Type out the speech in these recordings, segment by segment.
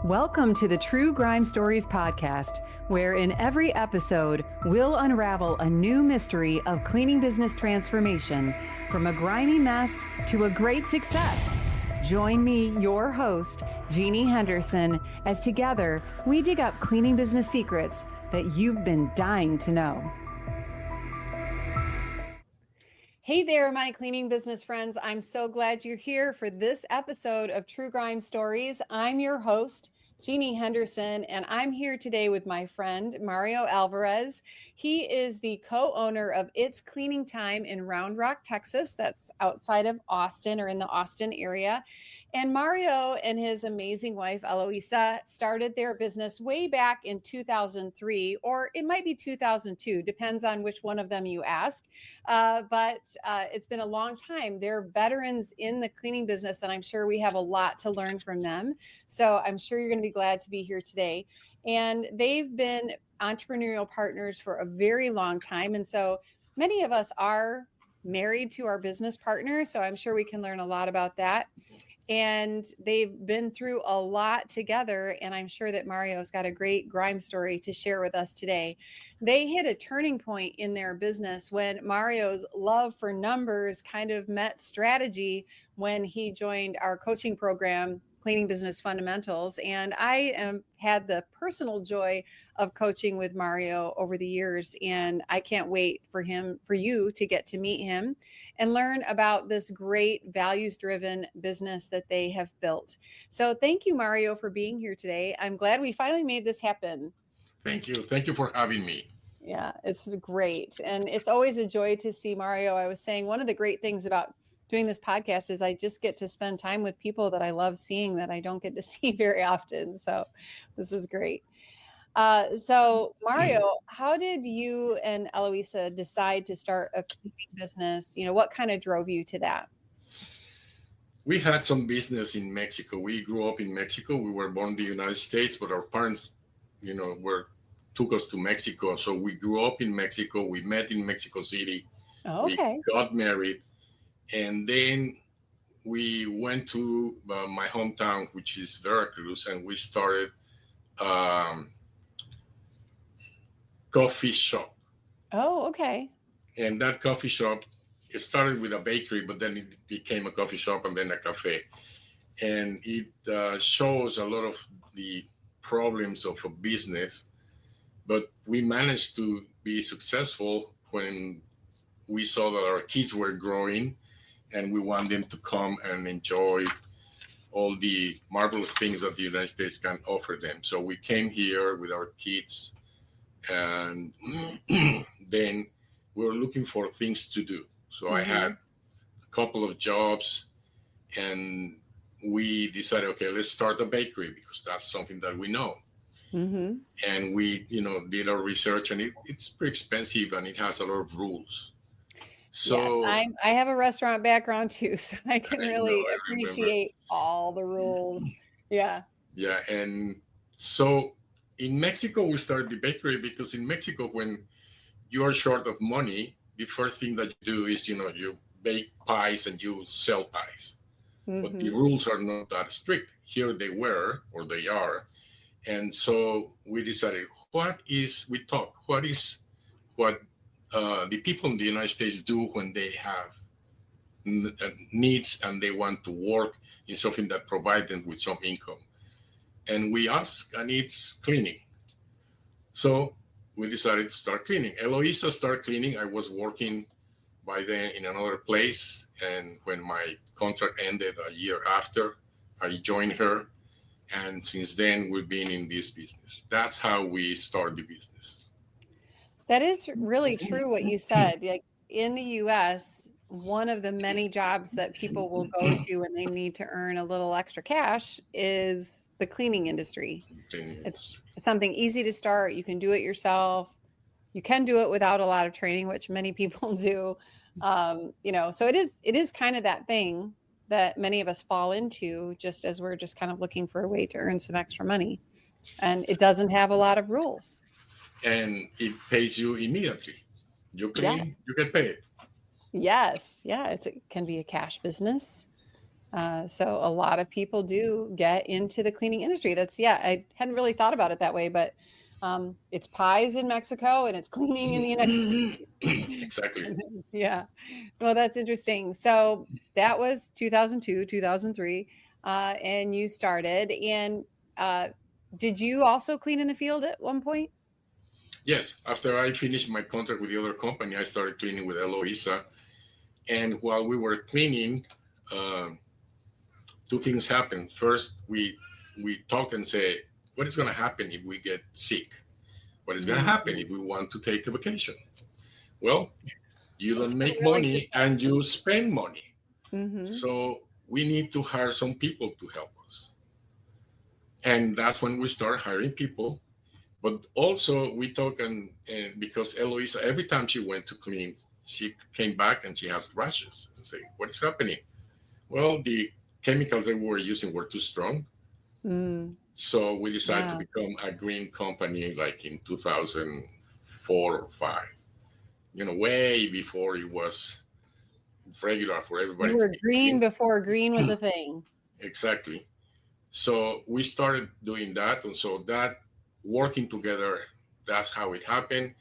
Welcome to the True Grime Stories podcast, where in every episode, we'll unravel a new mystery of cleaning business transformation from a grimy mess to a great success. Join me, your host, Jeannie Henderson, as together we dig up cleaning business secrets that you've been dying to know. Hey there, my cleaning business friends. I'm so glad you're here for this episode of True Grime Stories. I'm your host, Jeannie Henderson, and I'm here today with my friend, Mario Alvarez. He is the co-owner of It's Cleaning Time in Round Rock, Texas. That's outside of Austin or in the Austin area. And Mario and his amazing wife, Eloisa, started their business way back in 2003, or it might be 2002, depends on which one of them you ask. But it's been a long time. They're veterans in the cleaning business, and I'm sure we have a lot to learn from them. So I'm sure you're going to be glad to be here today. And they've been entrepreneurial partners for a very long time. And so many of us are married to our business partner. So I'm sure we can learn a lot about that. And they've been through a lot together. And I'm sure that Mario's got a great grime story to share with us today. They hit a turning point in their business when Mario's love for numbers kind of met strategy when he joined our coaching program, Cleaning Business Fundamentals. And I had the personal joy of coaching with Mario over the years. And I can't wait for you to get to meet him and learn about this great values-driven business that they have built. So thank you, Mario, for being here today. I'm glad we finally made this happen. Thank you. Thank you for having me. Yeah, it's great. And it's always a joy to see Mario. I was saying one of the great things about doing this podcast is I just get to spend time with people that I love seeing that I don't get to see very often. So this is great. So Mario, how did you and Eloisa decide to start a cleaning business? You know, what kind of drove you to that? We had some business in Mexico. We grew up in Mexico. We were born in the United States, but our parents, took us to Mexico. So we grew up in Mexico. We met in Mexico City. Okay. We got married. And then we went to my hometown, which is Veracruz, and we started coffee shop. Oh, okay. And that coffee shop, it started with a bakery, but then it became a coffee shop and then a cafe. And it shows a lot of the problems of a business, but we managed to be successful when we saw that our kids were growing and we want them to come and enjoy all the marvelous things that the United States can offer them. So we came here with our kids, and then we were looking for things to do. So I had a couple of jobs, and we decided, okay, let's start a bakery because that's something that we know. And we, did our research, and it's pretty expensive and it has a lot of rules. So yes, I have a restaurant background too, so I can really appreciate all the rules. Yeah. Yeah. And so in Mexico, we started the bakery because in Mexico, when you are short of money, the first thing that you do is, you bake pies and you sell pies. But the rules are not that strict. Here they were, or they are. And so we decided, what the people in the United States do when they have needs and they want to work in something that provides them with some income. And we asked, and it's cleaning. So we decided to start cleaning. Eloisa started cleaning. I was working by then in another place. And when my contract ended a year after, I joined her. And since then, we've been in this business. That's how we started the business. That is really true what you said. Like in the US, one of the many jobs that people will go to when they need to earn a little extra cash is the cleaning industry. It's something easy to start. You can do it yourself. You can do it without a lot of training, which many people do. So it is kind of that thing that many of us fall into just as we're just kind of looking for a way to earn some extra money. And it doesn't have a lot of rules. And it pays you immediately. You clean, you get paid. Yes. Yeah. It can be a cash business. So a lot of people do get into the cleaning industry. That's, yeah, I hadn't really thought about it that way, but it's pies in Mexico and it's cleaning in the United States. Exactly. Yeah. Well, that's interesting. So that was 2002, 2003, and you started. And uh, did you also clean in the field at one point? Yes, after I finished my contract with the other company, I started cleaning with Eloisa. And while we were cleaning, uh, two things happened. First, we talk and say, what is going to happen if we get sick? What is going to happen if we want to take a vacation? Well, you That's don't a make really good money and you spend money. question. So we need to hire some people to help us. And that's when we start hiring people. But also we talk and because Eloisa, every time she went to clean, she came back and she has rashes and say, what is happening? Well, the chemicals that we were using were too strong. Mm, So we decided to yeah. become a green company like in 2004 or five, way before it was regular for You everybody to were be green green. before green was a thing. Exactly. So we started doing that. And so that working together, that's how it happened.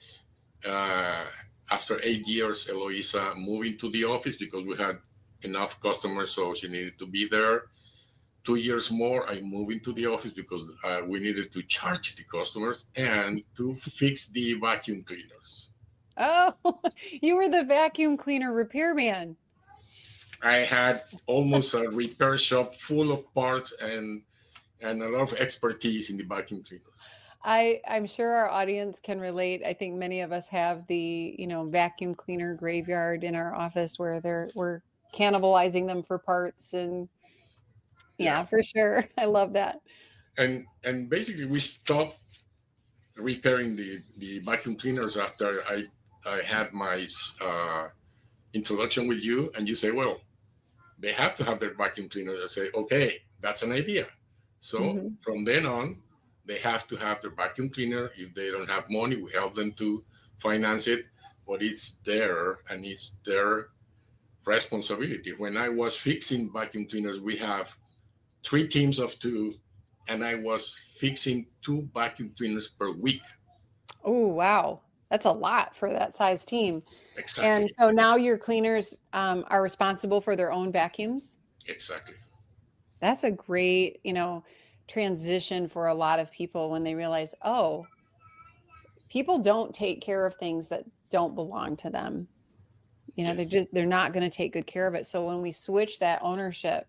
Uh, After 8 years, Eloisa moved into the office because we had enough customers, so she needed to be there. 2 years more, I moved into the office because we needed to charge the customers and to fix the vacuum cleaners. Oh, you were the vacuum cleaner repairman. I had almost a repair shop full of parts and a lot of expertise in the vacuum cleaners. I'm sure our audience can relate. I think many of us have the, vacuum cleaner graveyard in our office where we're cannibalizing them for parts, and Yeah, yeah, for sure. I love that. and basically we stopped repairing the vacuum cleaners after I had my introduction with you, and you say, well, they have to have their vacuum cleaner. I say, okay, that's an idea. So Mhm. from then on, they have to have their vacuum cleaner. If they don't have money, we help them to finance it, but it's there and it's their responsibility. When I was fixing vacuum cleaners, we have three teams of two, and I was fixing two vacuum cleaners per week. Oh, wow. That's a lot for that size team. And Exactly, so now your cleaners are responsible for their own vacuums. exactly. That's a great, transition for a lot of people when they realize, oh, people don't take care of things that don't belong to them. Yes, They're not going to take good care of it. So when we switch that ownership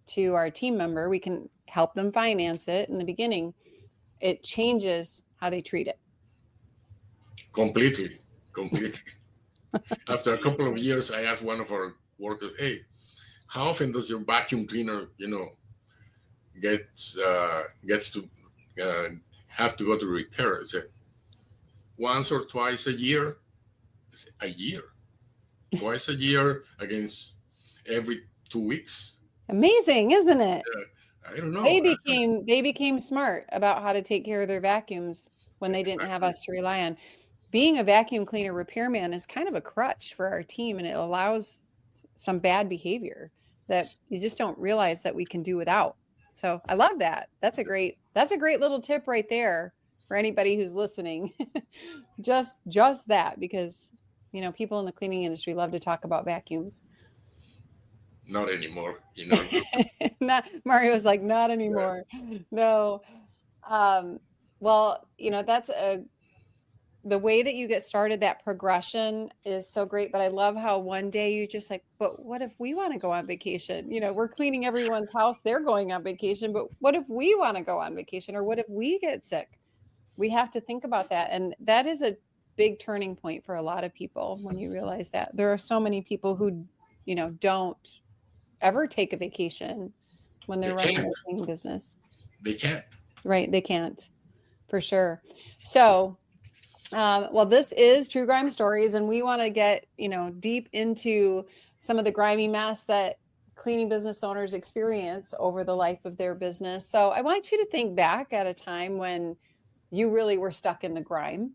to our team member, we can help them finance it in the beginning. It changes how they treat it. completely, completely. After a couple of years, I asked one of our workers, "Hey, how often does your vacuum cleaner, gets to uh, have to go to repair?" I said, "Once or twice a year." I said, "A year, twice a year against every 2 weeks." Amazing, isn't it? I don't know. They became smart about how to take care of their vacuums when they didn't have Exactly, us to rely on. Being a vacuum cleaner repairman is kind of a crutch for our team, and it allows some bad behavior that you just don't realize that we can do without. So I love that. That's a great little tip right there for anybody who's listening. Just that, because people in the cleaning industry love to talk about vacuums. not anymore in our group. Not Mario's like, not Yeah. anymore. No. Um, well, that's the way that you get started, that progression is so great. But I love how one day you just like, but what if we want to go on vacation? We're cleaning everyone's house, they're going on vacation, but what if we want to go on vacation, or what if we get sick? We have to think about that. And that is a big turning point for a lot of people when you realize that there are so many people who, don't ever take a vacation when They they're running can't. their cleaning business. They can't. Right. They can't, for sure. So, well, this is True Grime Stories, and we want to get, deep into some of the grimy mess that cleaning business owners experience over the life of their business. So I want you to think back at a time when you really were stuck in the grime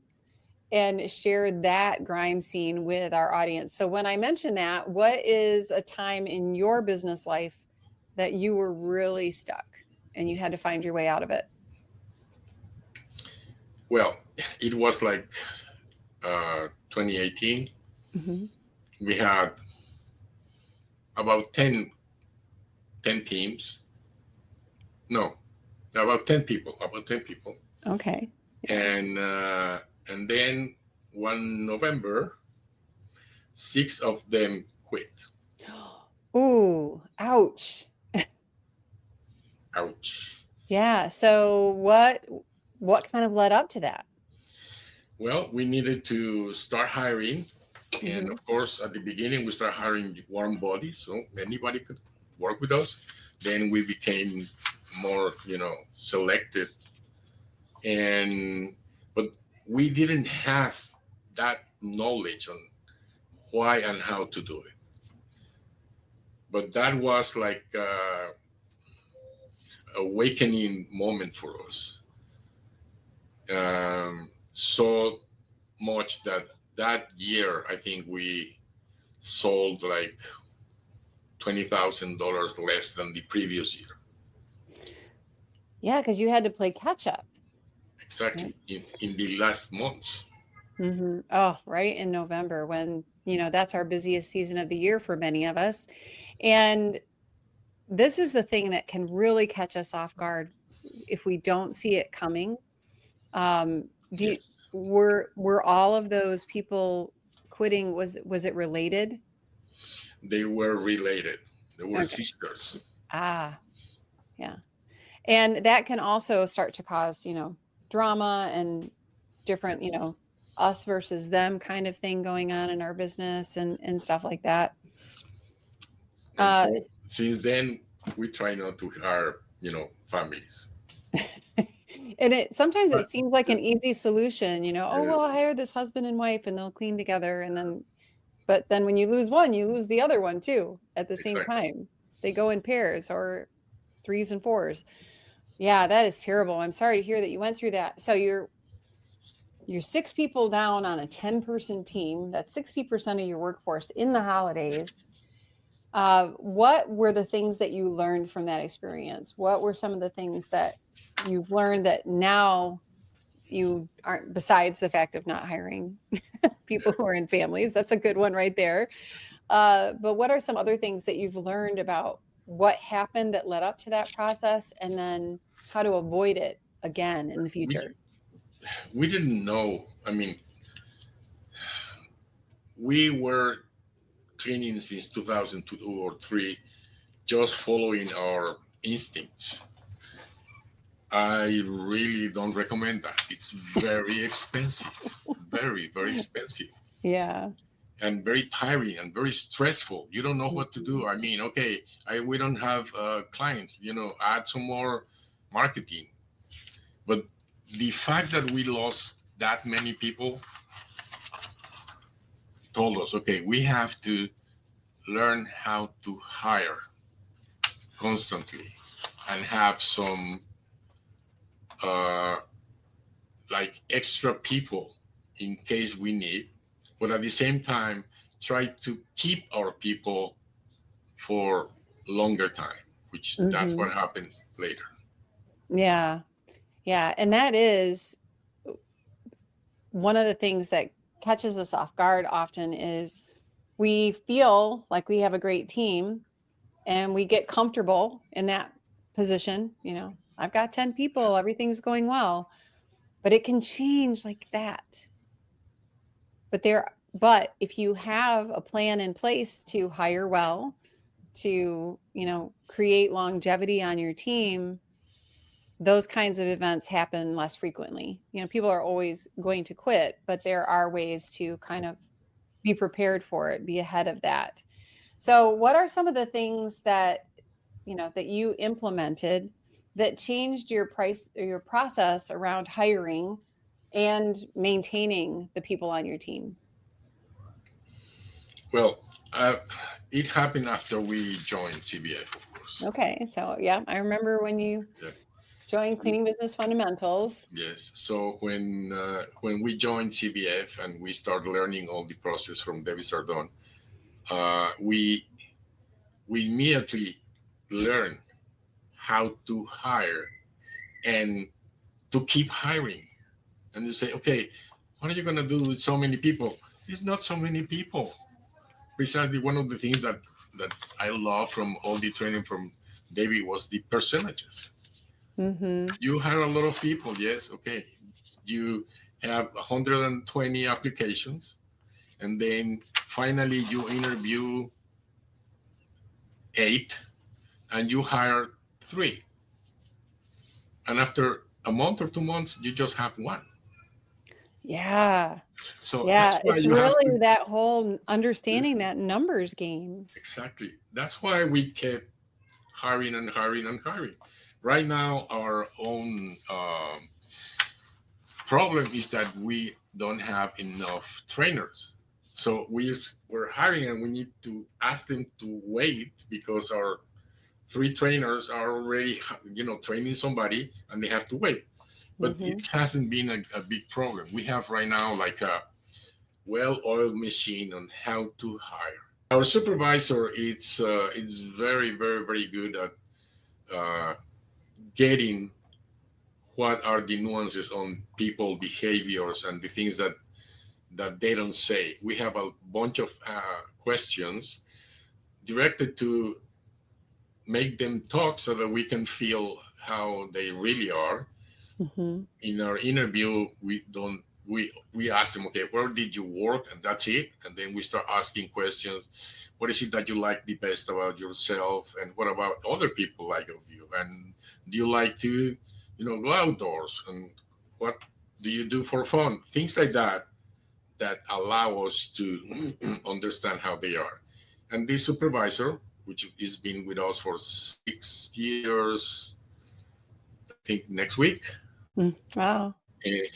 and share that grime scene with our audience. So when I mention that, what is a time in your business life that you were really stuck and you had to find your way out of it? Well, it was like 2018. Hmm. We had about 10 teams. No, about 10 people. About 10 people. Okay. Yeah. And then one November, 6 of them quit. Ooh, ouch. Ouch. Yeah. So what kind of led up to that? Well, we needed to start hiring. And Hmm. of course, at the beginning, we started hiring warm bodies, so anybody could work with us. Then we became more, selected. And but we didn't have that knowledge on why and how to do it. But that was like awakening moment for us. So much that year, I think we sold like $20,000 less than the previous year. Yeah, because you had to play catch up. Right. Exactly in the last months. Oh, right in November when, that's our busiest season of the year for many of us. And this is the thing that can really catch us off guard if we don't see it coming. Do you, Yes, were all of those people quitting, was it related? they were related. They were Okay. sisters. Ah, yeah. And that can also start to cause, drama and different, Yes. us versus them kind of thing going on in our business and stuff like that. And so Uh, since then, we try not to hire, families. and it sometimes But it seems like an easy solution, oh, well, I yes, hire this husband and wife and they'll clean together. And then, but then when you lose one, you lose the other one too at the same exactly. time. They go in pairs or threes and fours. Yeah, that is terrible. I'm sorry to hear that you went through that. So you're six people down on a 10-person team. That's 60% of your workforce in the holidays. What were the things that you learned from that experience? What were some of the things that you've learned that now you aren't, besides the fact of not hiring people who are in families? That's a good one right there. But what are some other things that you've learned about what happened that led up to that process and then how to avoid it again in the We future? we didn't know. I mean, we were cleaning since 2002 or three, just following our instincts. I really don't recommend that. It's very expensive, very, very expensive, Yeah. and very tiring and very stressful. You don't know what to Mhm. do. I mean, okay, we don't have clients, add some more marketing. But the fact that we lost that many people told us, okay, we have to learn how to hire constantly and have some uh, like extra people in case we need, but at the same time try to keep our people for longer time, which that's what Mhm. happens later. Yeah. Yeah. And that is one of the things that catches us off guard often is we feel like we have a great team and we get comfortable in that position. I've got 10 people, everything's going well, but it can change like that. But if you have a plan in place to hire well, to, create longevity on your team, those kinds of events happen less frequently. People are always going to quit, but there are ways to kind of be prepared for it, be ahead of that. So, what are some of the things that you implemented that changed your price or your process around hiring and maintaining the people on your team? Well, it happened after we joined CBF, of course. Okay, so yeah, I remember when you Yeah. joined Cleaning Business Fundamentals. Yes. So when we joined CBF and we started learning all the process from David Sardone, we immediately learn how to hire and to keep hiring. And you say, okay, what are you going to do with so many people? It's not so many people. Precisely one of the things that I love from all the training from David was the percentages. Mm-hmm. You hire a lot of people, yes, okay. You have 120 applications, and then finally you interview eight, and you hire three. And after a month or 2 months, you just have one. Yeah. So Yeah. that's why It's you have to. really that whole understanding Listen, that numbers game. exactly. That's why we kept hiring and hiring and hiring. Right now, our own problem is that we don't have enough trainers. So we're hiring and we need to ask them to wait because our three trainers are already training somebody and they have to wait. But Mm-hmm. it hasn't been a big problem. We have right now like a well-oiled machine on how to hire. Our supervisor, it's very very very good at uh, getting what are the nuances on people behaviors and the things that they don't say. We have a bunch of questions directed to make them talk so that we can feel how they really are. Mm-hmm. In our interview, we don't we ask them, okay, where did you work, and that's it. And then we start asking questions. What is it that you like the best about yourself, and what about other people like of you, and do you like to go outdoors, and what do you do for fun, things like that that allow us to understand how they are. And this supervisor, which has been with us for 6 years, I think next week, Wow. eh,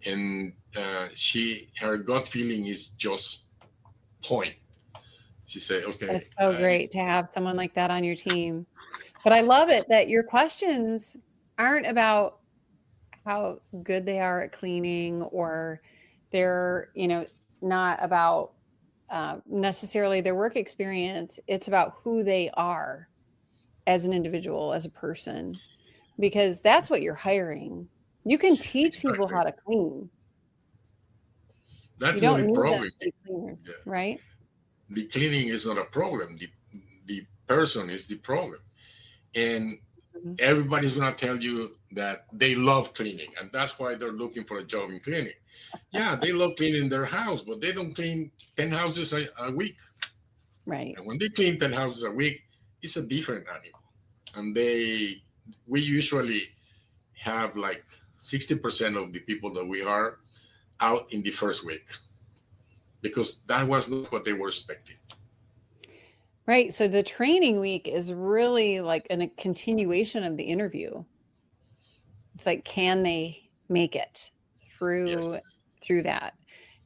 and her gut feeling is just point. She said, That's "Okay, so great to have someone like that on your team. But I love it that your questions aren't about how good they are at cleaning, or they're, not about necessarily their work experience. It's about who they are as an individual, as a person, because that's what you're hiring. You can teach people exactly." how to clean. That's You the don't only need them problem. to be cleaners, The, right? the cleaning is not a problem. The person is the problem, and Mhm. everybody's gonna tell you that they love cleaning, and that's why they're looking for a job in cleaning. Yeah, they love cleaning their house, but they don't clean 10 houses a week. Right. And when they clean 10 houses a week, it's a different animal. And we usually have like 60% of the people that we are out in the first week because that was not what they were expecting. Right. So the training week is really like a continuation of the interview. It's like, can they make it through Yes, that?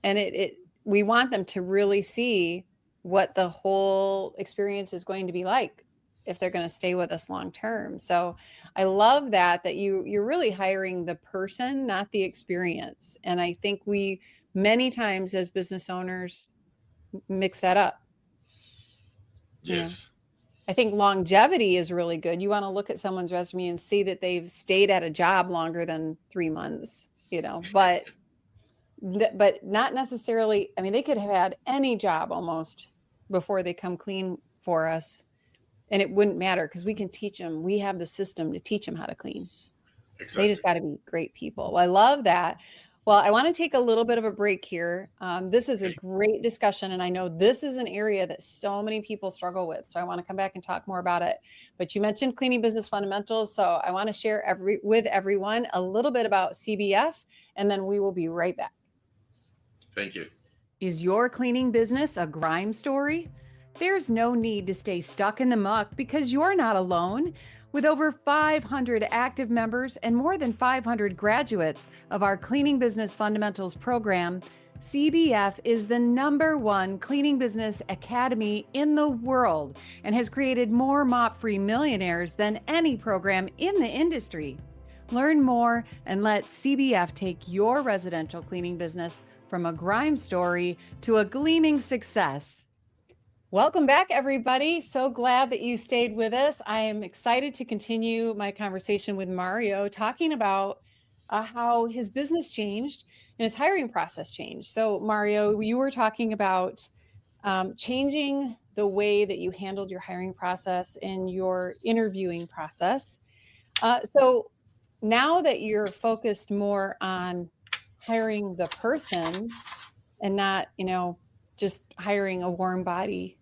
And it we want them to really see what the whole experience is going to be like if they're going to stay with us long term. So I love that you're really hiring the person, not the experience. And I think we many times as business owners mix that up, you know. yes, I think longevity is really good. You want to look at someone's resume and see that they've stayed at a job longer than 3 months, but not necessarily. I mean, they could have had any job almost before they come clean for us, and it wouldn't matter because we can teach them. We have the system to teach them how to clean. They just exactly. got to be great people. Well, I love that. Well, I want to take a little bit of a break here. This is a Okay, great discussion, and I know this is an area that so many people struggle with. So I want to come back and talk more about it. But you mentioned cleaning business fundamentals, so I want to share with everyone a little bit about CBF, and then we will be right back. thank you. Is your cleaning business a grime story? There's no need to stay stuck in the muck because you're not alone. With over 500 active members and more than 500 graduates of our Cleaning Business Fundamentals program, CBF is the #1 cleaning business academy in the world and has created more mop-free millionaires than any program in the industry. Learn more and let CBF take your residential cleaning business from a grime story to a gleaming success. Welcome back, everybody. So glad that you stayed with us. I am excited to continue my conversation with Mario, talking about how his business changed and his hiring process changed. So, Mario, you were talking about changing the way that you handled your hiring process and your interviewing process. So, now that you're focused more on hiring the person and not, just hiring a warm body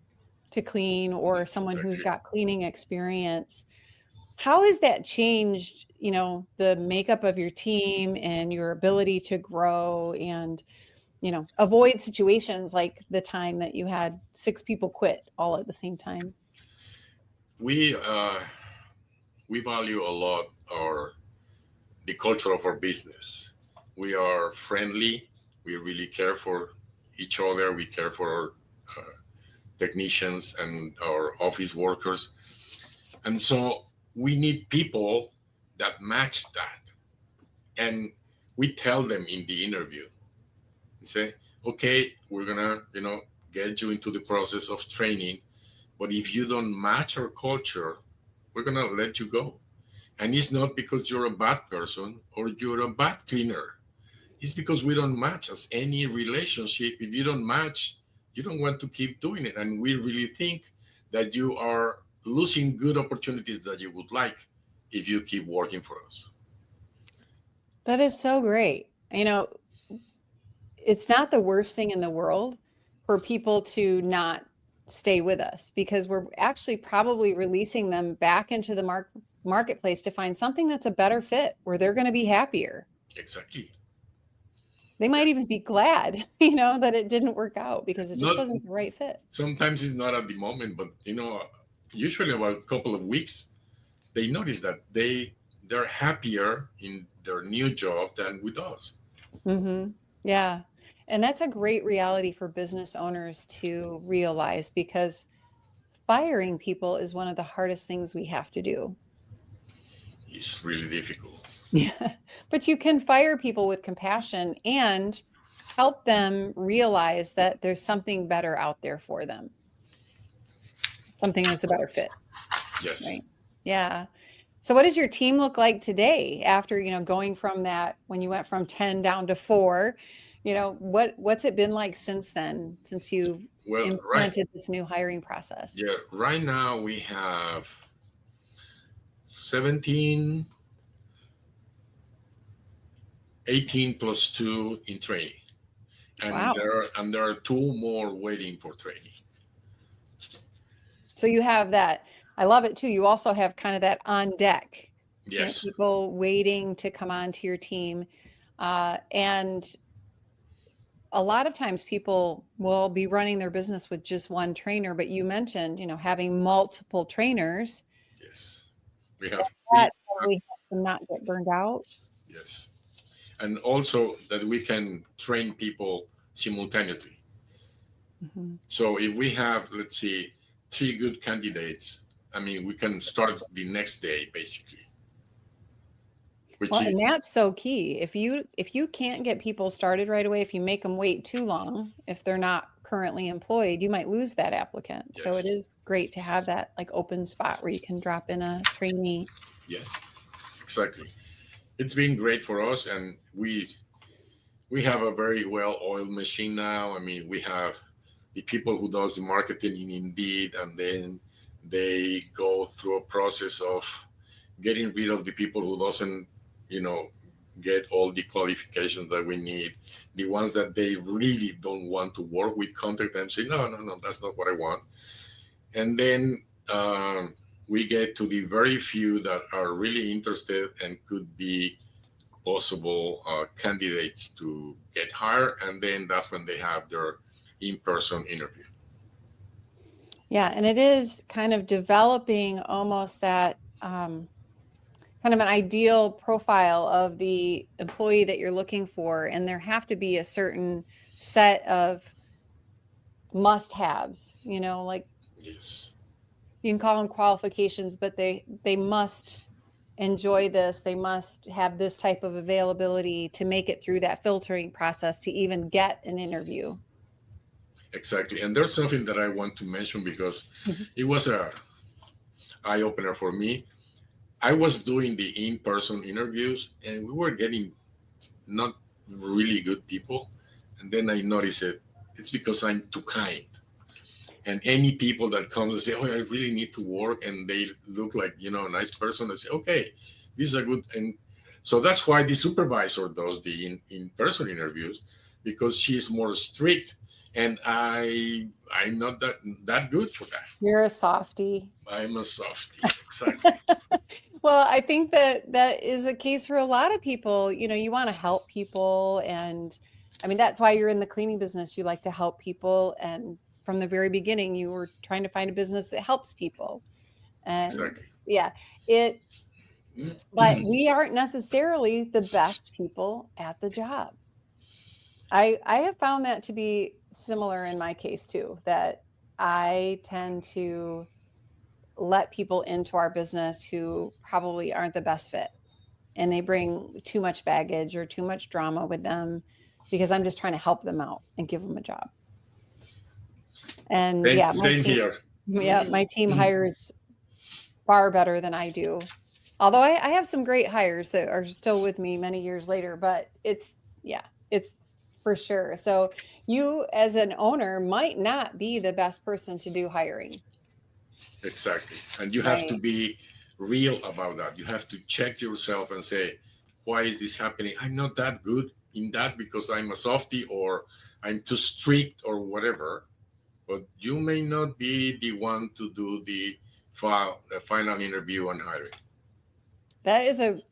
to clean or someone who's Exactly. got cleaning experience. How has that changed, the makeup of your team and your ability to grow and, avoid situations like the time that you had 6 people quit all at the same time? We value a lot our the culture of our business. We are friendly. We really care for each other. We care for our technicians and our office workers, and so we need people that match that. And we tell them in the interview, and say, okay, we're gonna, get you into the process of training, but if you don't match our culture, we're gonna let you go. And it's not because you're a bad person or you're a bad cleaner. It's because we don't match. As any relationship, if you don't match, you don't want to keep doing it. And we really think that you are losing good opportunities that you would like if you keep working for us. That is so great. It's not the worst thing in the world for people to not stay with us because we're actually probably releasing them back into the marketplace to find something that's a better fit where they're going to be happier. Exactly. They Yeah. might even be glad, that it didn't work out because it just Not wasn't the right fit. sometimes it's not at the moment, but usually about a couple of weeks, they notice that they're happier in their new job than with us. Yeah. And that's a great reality for business owners to realize because firing people is one of the hardest things we have to do. It's really difficult. Yeah. But you can fire people with compassion and help them realize that there's something better out there for them, something that's a better fit, Yes. right? Yeah. So what does your team look like today after, going from that when you went from 10 down to 4? What's it been like since then, since you've Well, right. implemented this new hiring process? Yeah. Right now we have 17, 18 plus 2 in training, and Wow. there are 2 more waiting for training. So you have that. I love it too. You also have kind of that on deck, Yes. people waiting to come onto your team. And a lot of times people will be running their business with just one trainer, but you mentioned, having multiple trainers Yes. We have 3. that probably helps them not get burned out. Yes. And also that we can train people simultaneously. Mhm. So if we have, let's see, 3 good candidates, I mean, we can start the next day basically, which Well, and is that's so key. If you can't get people started right away, if you make them wait too long, if they're not currently employed, you might lose that applicant. So it yes, is great to have that like open spot where you can drop in a trainee. yes, exactly. It's been great for us, and we have a very well oiled machine now. I mean, we have the people who does the marketing in Indeed, and then they go through a process of getting rid of the people who doesn't, you know, get all the qualifications that we need. The ones that they really don't want to work, we contact them, say, no, no, no, that's not what I want. And then we get to the very few that are really interested and could be possible candidates to get hired, and then that's when they have their in-person interview. Yeah, and it is kind of developing almost that kind of an ideal profile of the employee that you're looking for, and there have to be a certain set of must-haves, like Yes, you can call them qualifications, but they must enjoy this. They must have this type of availability to make it through that filtering process to even get an interview. exactly. And there's something that I want to mention because Mhm. it was a eye opener for me. I was doing the in-person interviews, and we were getting not really good people. And then I noticed it. It's because I'm too kind. And any people that comes and say, "Oh, I really need to work," and they look like a nice person, I say, "Okay, this is a good." And so that's why the supervisor does the in person interviews, because she's more strict, and I'm not that good for that. You're a softie. I'm a softie, exactly. Well, I think that that is a case for a lot of people. You want to help people. And I mean, that's why you're in the cleaning business. You like to help people. And from the very beginning, you were trying to find a business that helps people. And Exactly. yeah, it, but we aren't necessarily the best people at the job. I have found that to be similar in my case too, that I tend to let people into our business who probably aren't the best fit, and they bring too much baggage or too much drama with them because I'm just trying to help them out and give them a job. And same yeah, my same team here. yeah, my team hires far better than I do. Although I have some great hires that are still with me many years later, but yeah, it's for sure. So you as an owner might not be the best person to do hiring, Exactly. And you have to right? be real about that. You have to check yourself and say, why is this happening? I'm not that good in that because I'm a softie, or I'm too strict, or whatever. But you may not be the one to do the final interview and hiring. That is a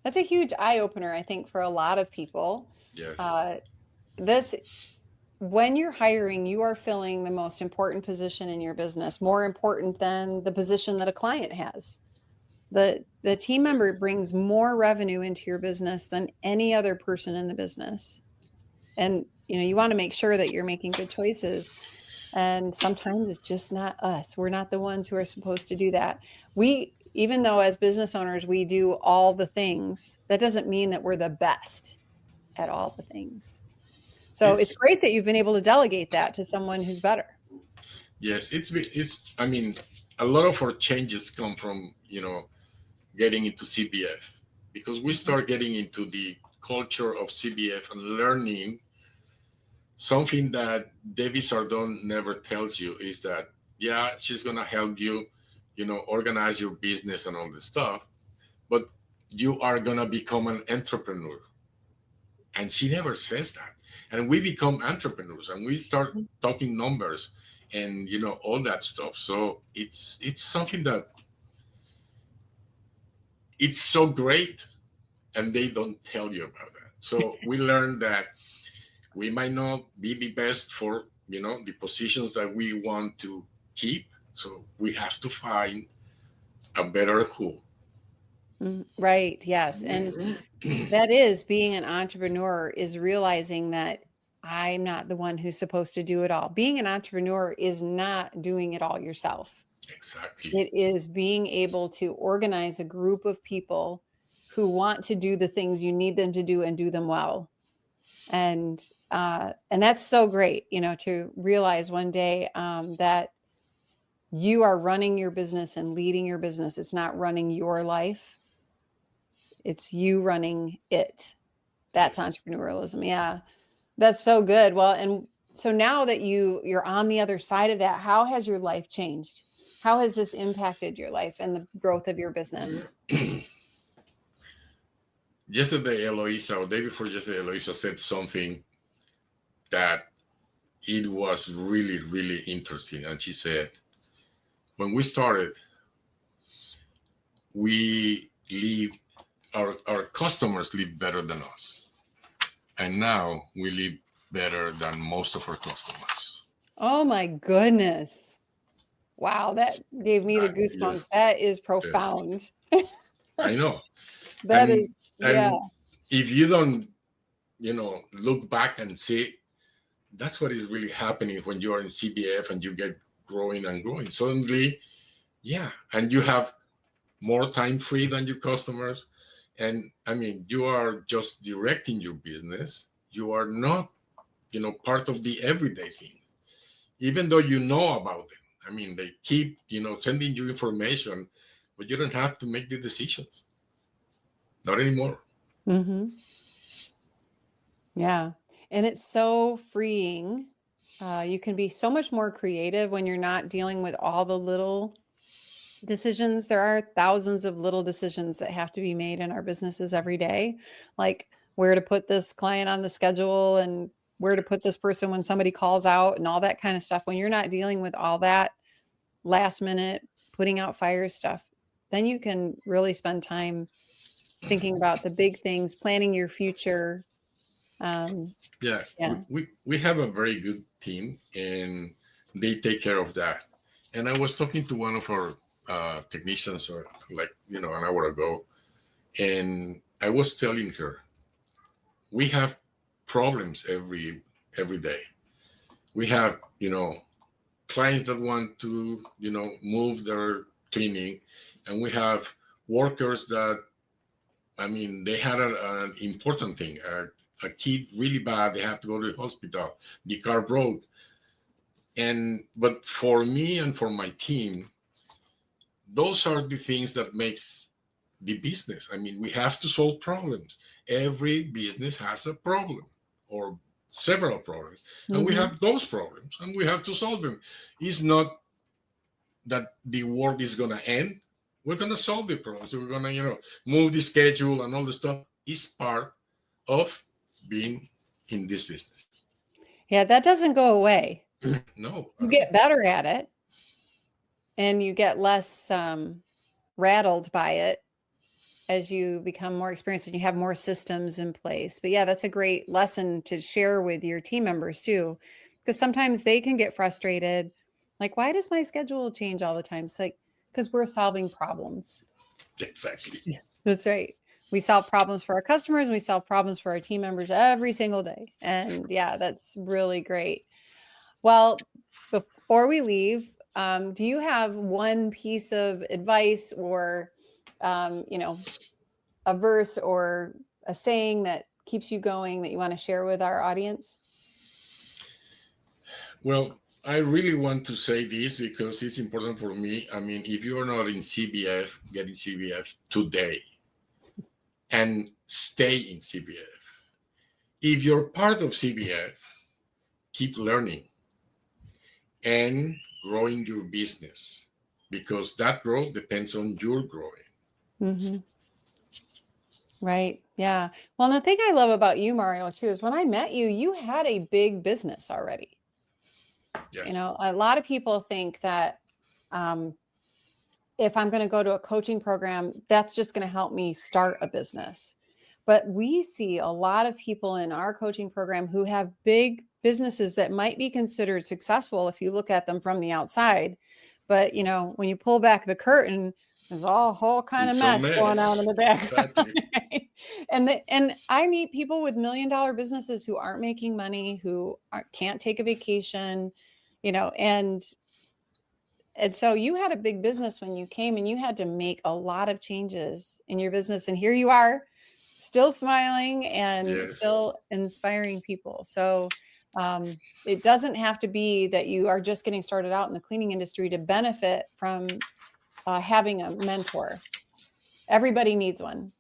that's a huge eye opener, I think, for a lot of people. Yes. Uh, this when you're hiring, you are filling the most important position in your business, more important than the position that a client has. The team member Yes. brings more revenue into your business than any other person in the business. And you want to make sure that you're making good choices. And sometimes it's just not us. We're not the ones who are supposed to do that. We, even though as business owners, we do all the things, that doesn't mean that we're the best at all the things. So it's It's great that you've been able to delegate that to someone who's better. yes. It's. I mean, a lot of our changes come from getting into CBF, because we Mhm. start getting into the culture of CBF and learning something that Debbie Sardone never tells you is that, yeah, she's gonna help you, organize your business and all this stuff, but you are gonna become an entrepreneur. And she never says that. And we become entrepreneurs and we start talking numbers and all that stuff. So it's something that it's so great, and they don't tell you about that. So we learned that we might not be the best for the positions that we want to keep, so we have to find a better who. Right. Yes. And that is being an entrepreneur, is realizing that I'm not the one who's supposed to do it all. Being an entrepreneur is not doing it all yourself. Exactly. It is being able to organize a group of people who want to do the things you need them to do and do them well. And that's so great, to realize one day that you are running your business and leading your business. It's not running your life; it's you running it. That's Yes. entrepreneurialism. Yeah, that's so good. Well, and so now that you're on the other side of that, how has your life changed? How has this impacted your life and the growth of your business? Yesterday, Eloisa, or day before yesterday, Eloisa said something that it was really, really interesting. And she said, when we started, we live, our customers live better than us. And now we live better than most of our customers. Oh my goodness. Wow, that gave me the Yes, goosebumps. That is yes, profound. I know. That And is, yeah. and if you don't, look back and see, that's what is really happening when you are in CBF and you get growing and growing. Suddenly, yeah, and you have more time free than your customers. And I mean, you are just directing your business. You are not, part of the everyday thing. even though you know about them. I mean, they keep, sending you information, but you don't have to make the decisions. Not anymore. Mm-hmm. Yeah. And it's so freeing. You can be so much more creative when you're not dealing with all the little decisions. There are thousands of little decisions that have to be made in our businesses every day, like where to put this client on the schedule and where to put this person when somebody calls out and all that kind of stuff. When you're not dealing with all that last minute putting out fires stuff, then you can really spend time thinking about the big things, planning your future. Um, Yeah, yeah. we have a very good team, and they take care of that. And I was talking to one of our technicians, like, an hour ago, and I was telling her, we have problems every day. We have, clients that want to, move their cleaning, and we have workers that, I mean, they had an important thing, a kid really bad, they have to go to the hospital, the car broke. And but for me and for my team, those are the things that makes the business. I mean, we have to solve problems. Every business has a problem or several problems, and we Mm-hmm. have those problems and we have to solve them. It's not that the world is going to end. We're going to solve the problems. We're going to, move the schedule and all the stuff. Is part of being in this business. Yeah, that doesn't go away. No, You at all. get better at it and you get less rattled by it as you become more experienced and you have more systems in place. But yeah, that's a great lesson to share with your team members too, because sometimes they can get frustrated. Like, why does my schedule change all the time? It's like, because we're solving problems. Exactly. Yeah, that's right. We solve problems for our customers and we solve problems for our team members every single day. And yeah, that's really great. Well, before we leave, do you have one piece of advice or, you know, a verse or a saying that keeps you going that you want to share with our audience? Well, I really want to say this because it's important for me. I mean, if you're not in CBF, get in CBF today and stay in CBF. If you're part of CBF, keep learning and growing your business because that growth depends on your growing. Mm-hmm. Right. Yeah. Well, and the thing I love about you, Mario, too, is when I met you, you had a big business already. You Yes. know, a lot of people think that um, if I'm going to go to a coaching program, that's just going to help me start a business. But we see a lot of people in our coaching program who have big businesses that might be considered successful if you look at them from the outside. But, you know, when you pull back the curtain, there's all whole kind of It's a mess going on in mess. the background. Exactly. Right? And I meet people with $1 million businesses who aren't making money, who can't take a vacation, you know, and so you had a big business when you came and you had to make a lot of changes in your business. And here you are, still smiling and Yes. still inspiring people. So it doesn't have to be that you are just getting started out in the cleaning industry to benefit from having a mentor. Everybody needs one.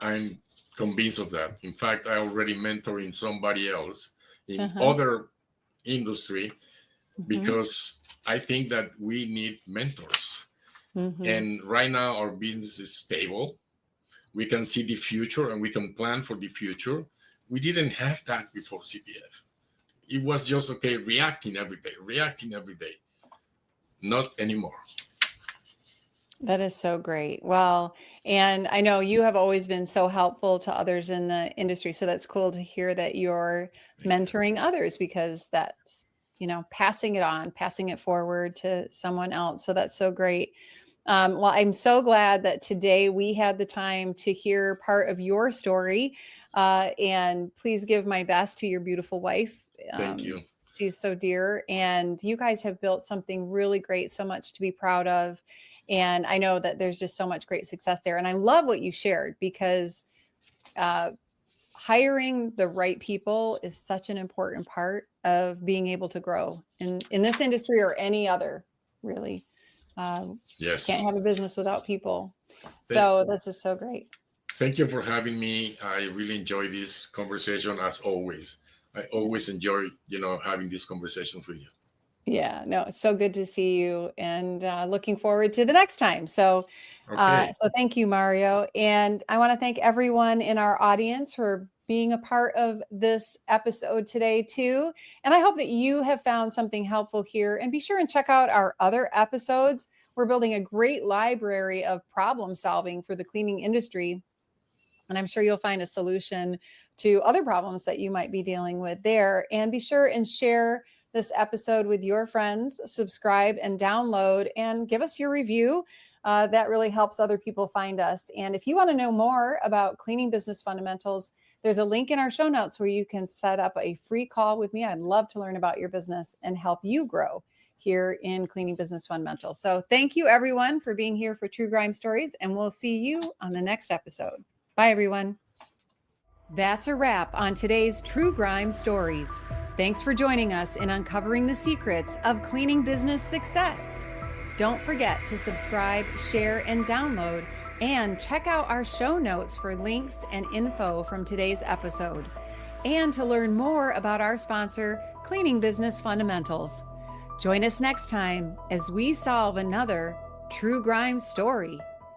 I'm convinced of that. In fact, I already mentoring somebody else in Uh-huh. other industry Mm-hmm. because I think that we need mentors. Mm-hmm. And right now, our business is stable. We can see the future and we can plan for the future. We didn't have that before CPF. It was just okay, reacting every day. Not anymore. That is so great. Well, and I know you have always been so helpful to others in the industry. So that's cool to hear that you're Thank you. mentoring others because that's, you know, passing it on, passing it forward to someone else. So that's so great. Well, I'm so glad that today we had the time to hear part of your story. And please give my best to your beautiful wife. Thank you. She's so dear. And you guys have built something really great, so much to be proud of. And I know that there's just so much great success there. And I love what you shared because uh, hiring the right people is such an important part of being able to grow in this industry or any other, really. Yes. Can't have a business without people. Thank, So this is so great. thank you for having me. I really enjoy this conversation as always. I always enjoy, having these conversations with you. Yeah, no, it's so good to see you, and looking forward to the next time. Okay. So thank you, Mario, and I want to thank everyone in our audience for being a part of this episode today too. And I hope that you have found something helpful here. And be sure and check out our other episodes. We're building a great library of problem solving for the cleaning industry. And I'm sure you'll find a solution to other problems that you might be dealing with there. And be sure and share this episode with your friends, subscribe and download, and give us your review. That really helps other people find us. And if you want to know more about cleaning business fundamentals, there's a link in our show notes where you can set up a free call with me. I'd love to learn about your business and help you grow here in Cleaning Business Fundamentals. So thank you, everyone, for being here for True Grime Stories, and we'll see you on the next episode. Bye, everyone. That's a wrap on today's True Grime Stories. Thanks for joining us in uncovering the secrets of cleaning business success. Don't forget to subscribe, share, and download, and check out our show notes for links and info from today's episode, and to learn more about our sponsor, Cleaning Business Fundamentals. Join us next time as we solve another True Grime story.